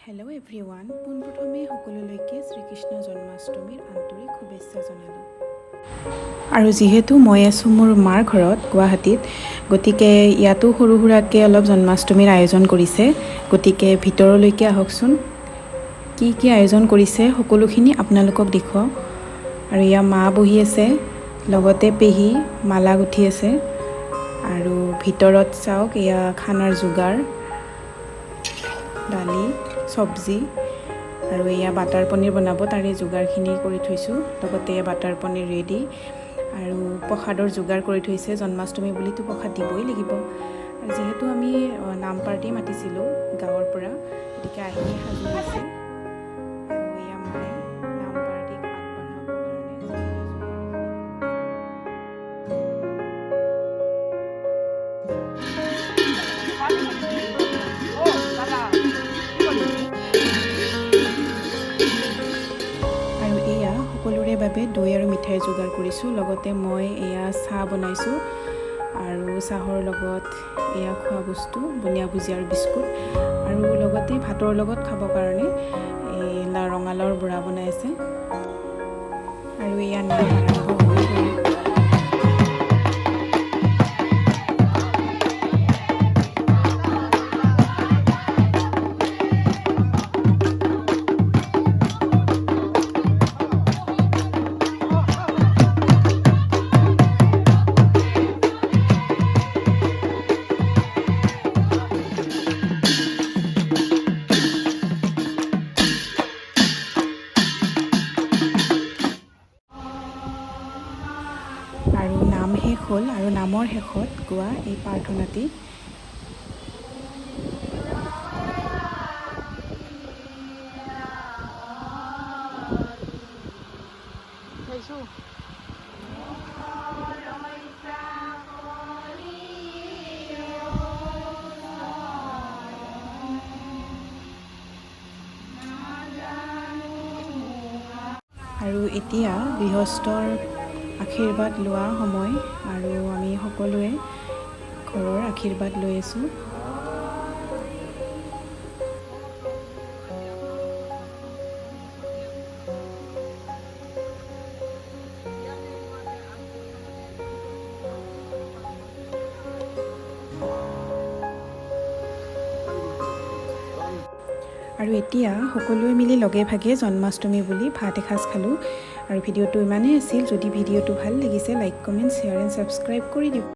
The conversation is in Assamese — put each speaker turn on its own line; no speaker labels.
হেল্ল' এভৰিৱান, পোনপ্ৰথমে সকলোলৈকে শ্ৰীকৃষ্ণ জন্মাষ্টমীৰ আন্তৰিক শুভেচ্ছা জনালোঁ। আৰু যিহেতু মই আছোঁ মোৰ মাৰ ঘৰত গুৱাহাটীত, গতিকে ইয়াতো সৰু সুৰাকৈ অলপ জন্মাষ্টমীৰ আয়োজন কৰিছে। গতিকে ভিতৰলৈকে আহকচোন, কি কি আয়োজন কৰিছে সকলোখিনি আপোনালোকক দেখুৱাওঁ। আৰু এয়া মা বহি আছে, লগতে পেহী মালা গুঠি আছে। আৰু ভিতৰত চাওক, এয়া খানাৰ যোগাৰ, দালি, চব্জি, আৰু এয়া বাটাৰ পনীৰ বনাব, তাৰে যোগাৰখিনি কৰি থৈছোঁ। লগতে এয়া বাটাৰ পনীৰ ৰেডি, আৰু প্ৰসাদৰ যোগাৰ কৰি থৈছে। জন্মাষ্টমী বুলিতো প্ৰসাদ দিবই লাগিব। আৰু যিহেতু আমি নাম পাৰ্টি মাতিছিলোঁ গাঁৱৰ পৰা, গতিকে আহি সাজু হৈছে। আৰু এয়া মায়ে নাম পাৰ্টিক আগবঢ়াবৰ কাৰণে আৰু এয়া সকলোৰে বাবে দৈ আৰু মিঠাই যোগাৰ কৰিছোঁ। লগতে মই এয়া চাহ বনাইছোঁ, আৰু চাহৰ লগত এয়া খোৱা বস্তু বুনিয়া ভুজি আৰু বিস্কুট, আৰু লগতে ভাতৰ লগত খাবৰ কাৰণে ৰঙালাওৰ বৰা বনাই আছে। আৰু এয়া নাম আৰম্ভ হৈ গ'ল। আৰু নাম শেষ হ'ল, আৰু নামৰ শেষত গোৱা এই প্ৰাৰ্থনাটি। আৰু এতিয়া গৃহস্থৰ আশীৰ্বাদ লোৱা সময়, আৰু আমি সকলোৱে ঘৰৰ আশীৰ্বাদ লৈ আছোঁ। আৰু এতিয়া সকলোৱে মিলি লগে ভাগে জন্মাষ্টমী বুলি ভাত এসাঁজ খালোঁ। আৰু ভিডিঅ'টো ইমানেই আছিল। যদি ভিডিঅ'টো ভাল লাগিছে, like, comment, share and subscribe কৰি দিয়ক।